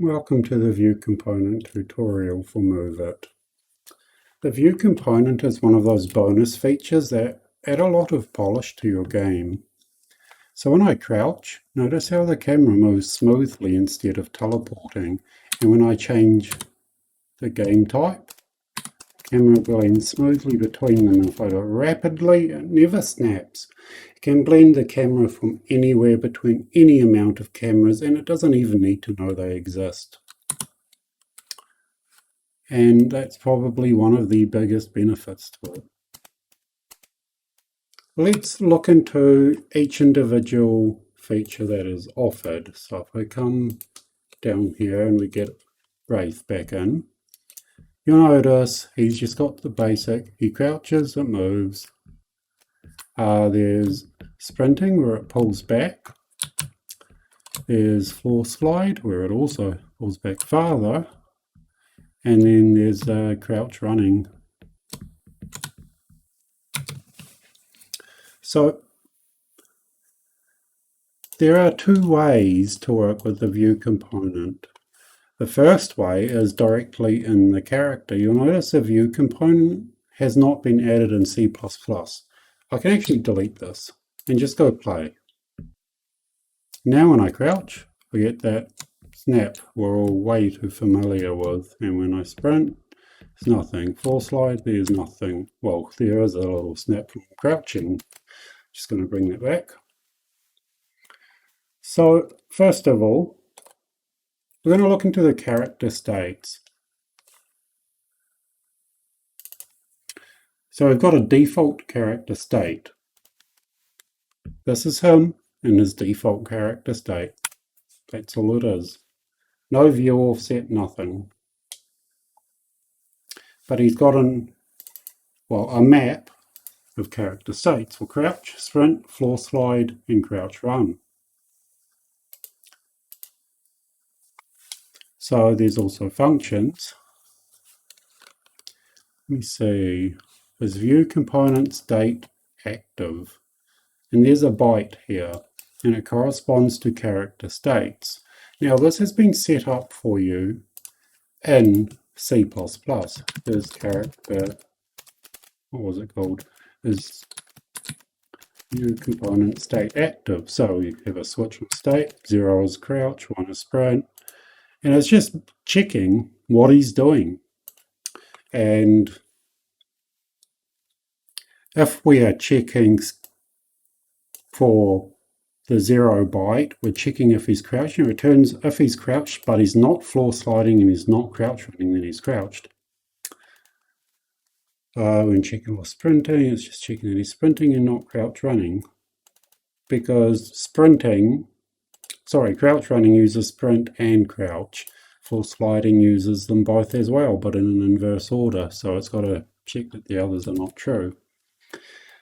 Welcome to the View Component tutorial for MoveIt. The View Component is one of those bonus features that add a lot of polish to your game. So when I crouch, notice how the camera moves smoothly instead of teleporting, and when I change the game type, the camera blends smoothly between them. If I do it rapidly, it never snaps. It can blend the camera from anywhere between any amount of cameras, and it doesn't even need to know they exist. And that's probably one of the biggest benefits to it. Let's look into each individual feature that is offered. So if I come down here and we get Wraith back in, you'll notice he's just got the basic. He crouches, it moves. There's sprinting where it pulls back. There's floor slide where it also pulls back farther. And then there's crouch running. So there are two ways to work with the View component. The first way is directly in the character. You'll notice the View component has not been added in C++. I can actually delete this and just go play. Now when I crouch, I get that snap we're all way too familiar with. And when I sprint, there's nothing. Floor slide, there's nothing. Well, there is a little snap from crouching. Just going to bring that back. So first of all, we're going to look into the character states. So we've got a default character state. This is him in his default character state. That's all it is. No view offset, nothing. But he's got a map of character states for crouch, sprint, floor slide, and crouch run. So there's also functions. Let me see. Is View component state active? And there's a byte here, and it corresponds to character states. Now this has been set up for you in C++. Is character, what was it called? Is View component state active? So you have a switch on state, 0 is crouch, 1 is sprint, and it's just checking what he's doing. And if we are checking for the 0 byte, we're checking if he's crouching. It returns if he's crouched, but he's not floor sliding and he's not crouch running, then he's crouched. When checking for sprinting, it's just checking that he's sprinting and not crouch running. Because crouch running uses sprint and crouch. Floor sliding uses them both as well, but in an inverse order. So it's got to check that the others are not true.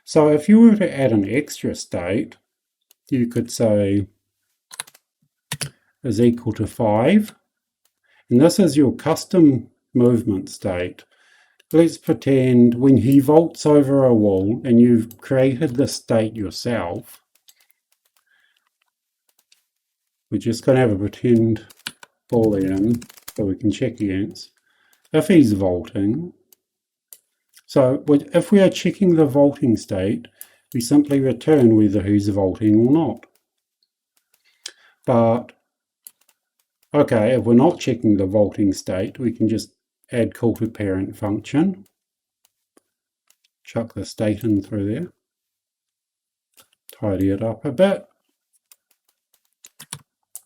So if you were to add an extra state, you could say is equal to 5. And this is your custom movement state. Let's pretend when he vaults over a wall and you've created the state yourself, we're just going to have a pretend boolean so we can check against. If he's vaulting, so if we are checking the vaulting state, we simply return whether he's vaulting or not. But, okay, if we're not checking the vaulting state, we can just add call to parent function, chuck the state in through there, tidy it up a bit,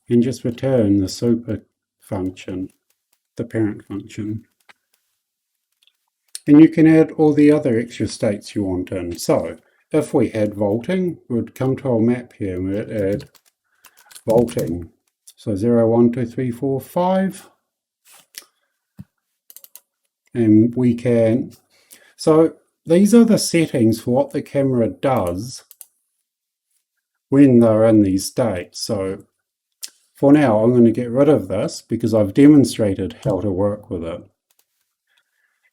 and just return the super function, the parent function. And you can add all the other extra states you want in. So if we had vaulting, we'd come to our map here and we'd add vaulting. So 0, 1, 2, 3, 4, 5. And we can, so these are the settings for what the camera does when they're in these states. So for now, I'm going to get rid of this because I've demonstrated how to work with it.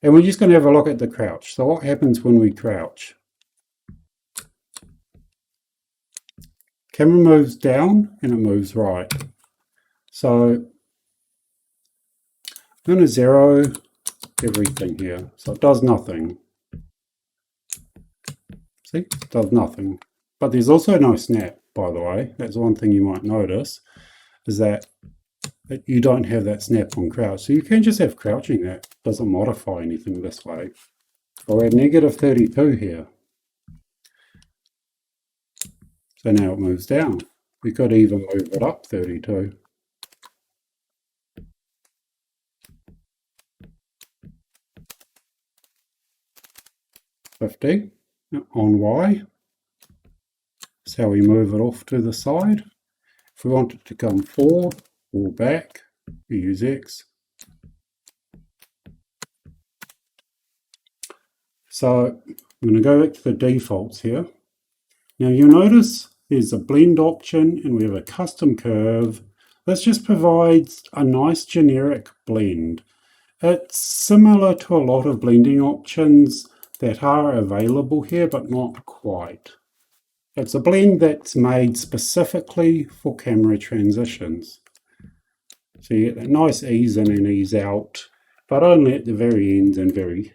And we're just going to have a look at the crouch. So what happens when we crouch? Camera moves down and it moves right. So I'm going to zero everything here. So it does nothing. See, it does nothing. But there's also no snap, by the way. That's one thing you might notice, is that you don't have that snap on crouch. So you can just have crouching that doesn't modify anything this way. I'll add negative 32 here. So now it moves down. We could even move it up 32. On Y. That's how we move it off to the side. If we want it to come forward or back, we use X. So I'm going to go back to the defaults here. Now you'll notice there's a blend option and we have a custom curve. This just provides a nice generic blend. It's similar to a lot of blending options that are available here, but not quite. It's a blend that's made specifically for camera transitions. So you get a nice ease in and ease out, but only at the very end and very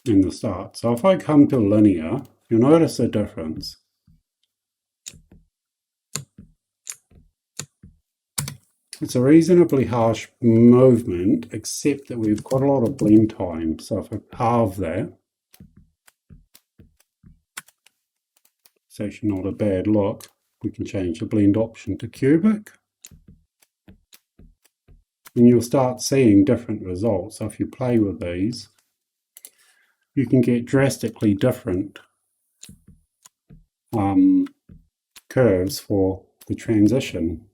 in the start. So if I come to linear, you'll notice a difference. It's a reasonably harsh movement, except that we've got a lot of blend time. So if I halve that, it's actually not a bad look. We can change the blend option to cubic. And you'll start seeing different results. So if you play with these, you can get drastically different curves for the transition.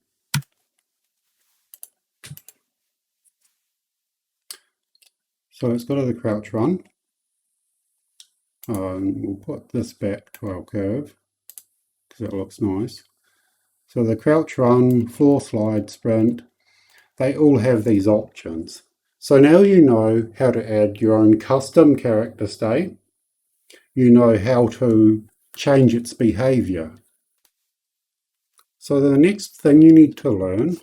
So let's go to the crouch run. We'll put this back to our curve because it looks nice. So the crouch run, floor slide, sprint, they all have these options. So now you know how to add your own custom character state. You know how to change its behavior. So the next thing you need to learn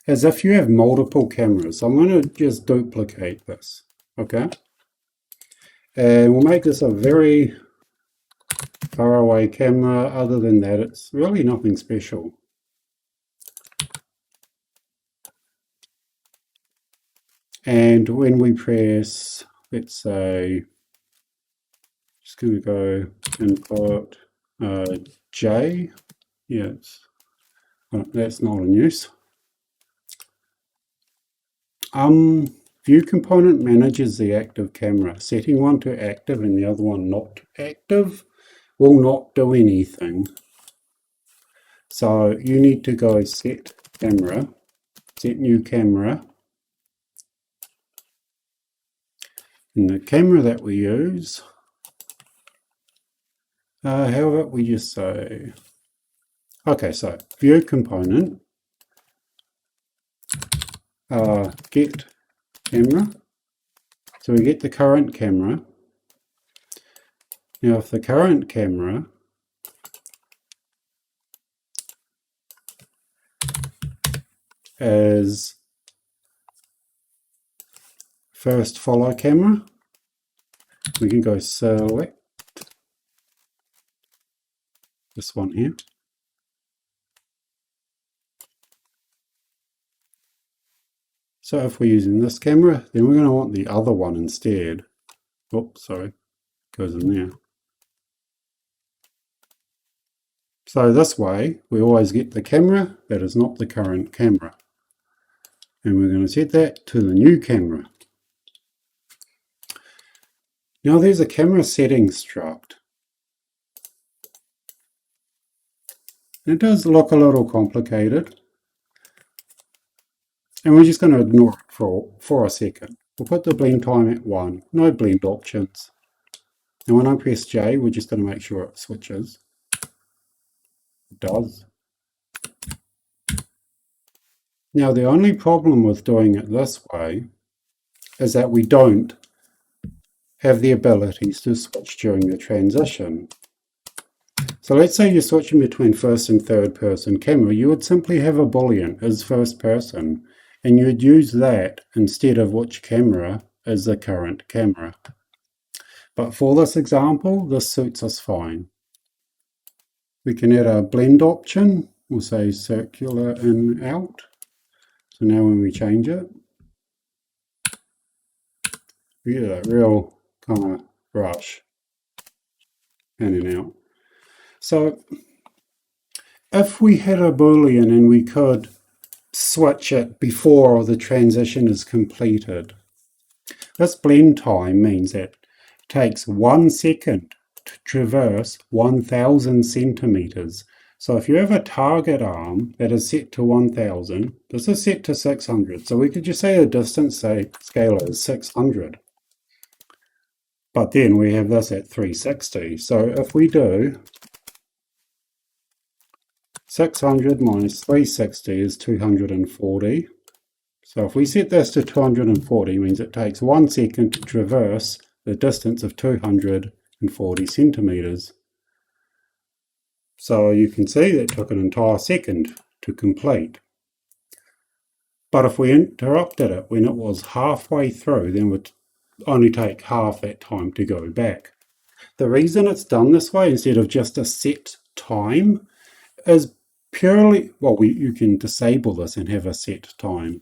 is if you have multiple cameras. I'm going to just duplicate this, okay? And we'll make this a very far away camera. Other than that, it's really nothing special. And when we press, let's say, just going to go input J. Yeah, that's not in use. View component manages the active camera. Setting one to active and the other one not active will not do anything. So you need to go set camera, set new camera. And the camera that we use, how about we just say, okay, so view component, get camera. So we get the current camera. Now if the current camera is first follow camera, we can go select this one here. So if we're using this camera, then we're going to want the other one instead. Oops, sorry, goes in there. So this way, we always get the camera that is not the current camera. And we're going to set that to the new camera. Now there's a camera settings struct. It does look a little complicated. And we're just going to ignore it for a second. We'll put the blend time at 1, no blend options. And when I press J, we're just going to make sure it switches. It does. Now the only problem with doing it this way is that we don't have the abilities to switch during the transition. So let's say you're switching between first and third person camera, you would simply have a boolean as first person, and you'd use that instead of which camera is the current camera. But for this example, this suits us fine. We can add a blend option, we'll say circular in out. So now when we change it, we get a real kind of rush in and out. So if we had a Boolean and we could switch it before the transition is completed, this blend time means that it takes 1 second to traverse 1000 centimeters. So if you have a target arm that is set to 1000, this is set to 600. So we could just say the distance scale is 600. But then we have this at 360. So if we do 600 minus 360 is 240. So if we set this to 240, it means it takes 1 second to traverse the distance of 240 centimeters. So you can see that took an entire second to complete. But if we interrupted it when it was halfway through, then it would only take half that time to go back. The reason it's done this way instead of just a set time is purely, well, you can disable this and have a set time.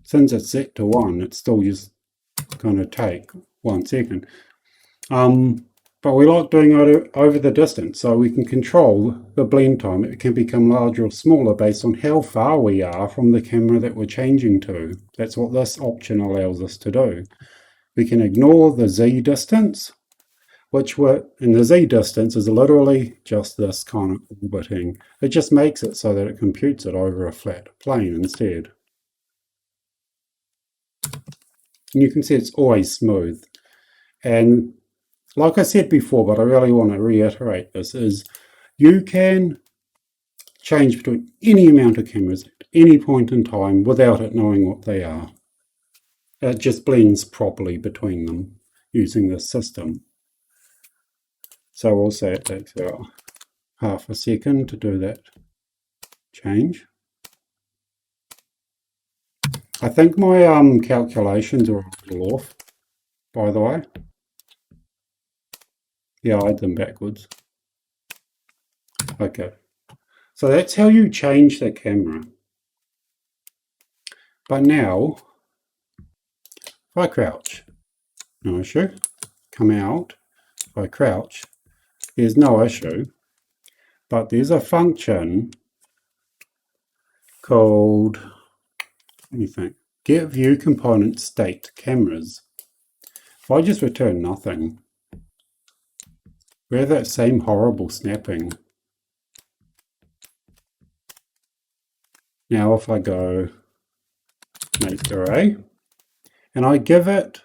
Since it's set to 1, it's still just going to take 1 second. But we like doing it over the distance, so we can control the blend time. It can become larger or smaller based on how far we are from the camera that we're changing to. That's what this option allows us to do. We can ignore the Z distance, and the Z distance is literally just this kind of orbiting. It just makes it so that it computes it over a flat plane instead. And you can see it's always smooth. And like I said before, but I really want to reiterate this, is you can change between any amount of cameras at any point in time without it knowing what they are. It just blends properly between them using this system. So we'll say it takes about half a second to do that change. I think my calculations are a little off, by the way. Yeah, I had them backwards. Okay, so that's how you change the camera. But now, if I crouch, no issue. Come out, if I crouch, there's no issue. But there's a function called, let me think, get view component state cameras. If I just return nothing, we have that same horrible snapping. Now if I go make array, and I give it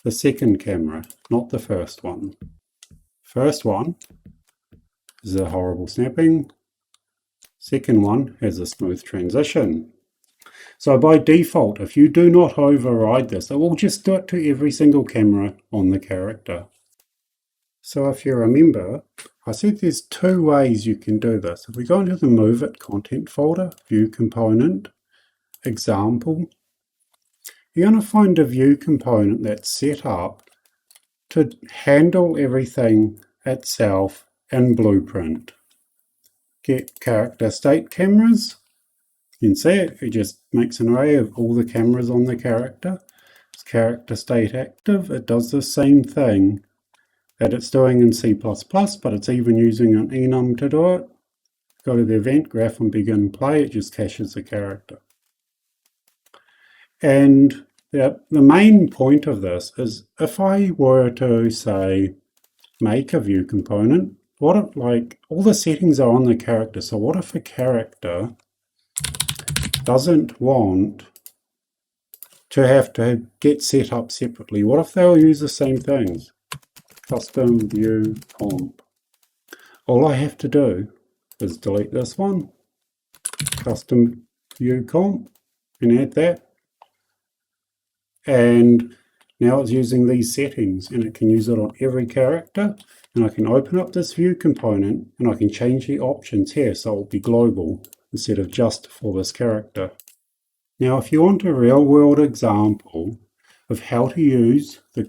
the second camera, not the first one. First one is a horrible snapping. Second one has a smooth transition. So by default, if you do not override this, it will just do it to every single camera on the character. So if you remember, I said there's 2 ways you can do this. If we go into the MoveIt content folder, view component, example, you're going to find a view component that's set up to handle everything itself in Blueprint. Get character state cameras. You can see it just makes an array of all the cameras on the character. It's character state active. It does the same thing that it's doing in C++, but it's even using an enum to do it. Go to the event graph and begin play, it just caches the character. And the main point of this is if I were to say make a view component, what if, like, all the settings are on the character, so what if a character doesn't want to have to get set up separately? What if they'll use the same things? Custom view comp. All I have to do is delete this one, custom view comp, and add that. And now it's using these settings, and it can use it on every character. And I can open up this view component, and I can change the options here so it'll be global. instead of just for this character. Now, if you want a real-world example of how to use the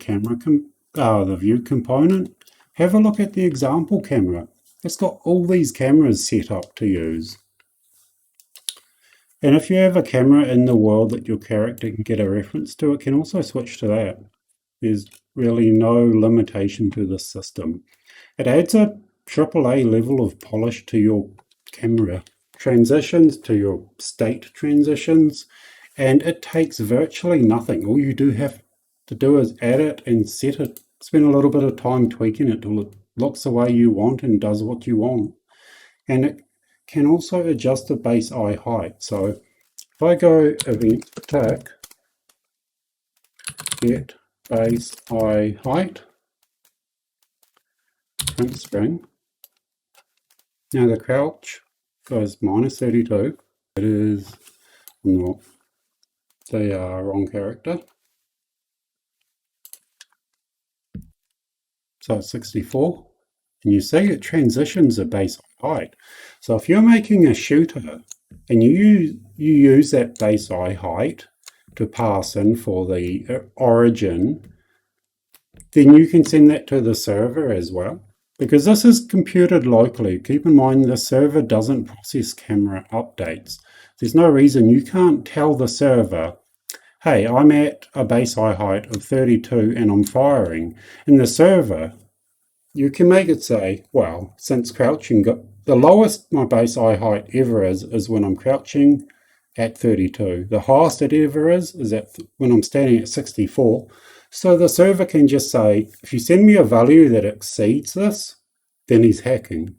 the view component, have a look at the example camera. It's got all these cameras set up to use. And if you have a camera in the world that your character can get a reference to, it can also switch to that. There's really no limitation to this system. It adds a AAA level of polish to your camera transitions, to your state transitions, and it takes virtually nothing. All you do have to do is add it and set it, spend a little bit of time tweaking it till it looks the way you want and does what you want. And it can also adjust the base eye height. So if I go event tick, get base eye height, print string. Now the crouch goes -32. It is not the wrong character. So it's 64. And you see it transitions the base height. So if you're making a shooter and you use that base eye height to pass in for the origin, then you can send that to the server as well. Because this is computed locally. Keep in mind the server doesn't process camera updates. There's no reason you can't tell the server, hey, I'm at a base eye height of 32 and I'm firing. And the server, you can make it say, well, since crouching, the lowest my base eye height ever is when I'm crouching at 32. The highest it ever is at when I'm standing at 64. So the server can just say, if you send me a value that exceeds this, then he's hacking.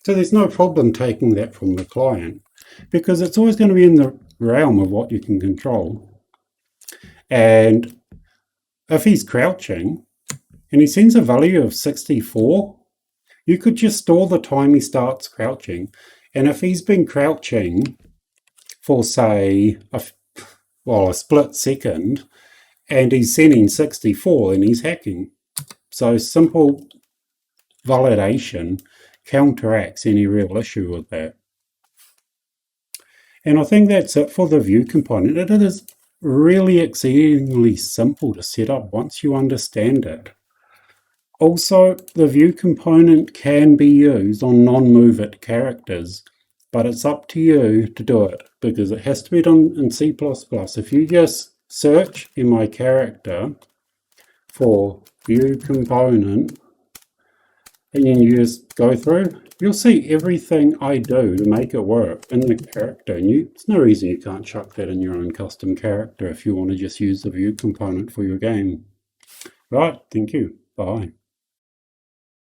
So there's no problem taking that from the client because it's always going to be in the realm of what you can control. And if he's crouching and he sends a value of 64, you could just store the time he starts crouching. And if he's been crouching for, say, a split second, and he's sending 64, then he's hacking. So simple validation counteracts any real issue with that. And I think that's it for the view component. It is really exceedingly simple to set up once you understand it. Also, the view component can be used on non-MoveIt characters, but it's up to you to do it because it has to be done in C++. If you just search in my character for view component and then you just go through, you'll see everything I do to make it work in the character. And there's no reason you can't chuck that in your own custom character if you want to just use the view component for your game. Right, thank you. Bye.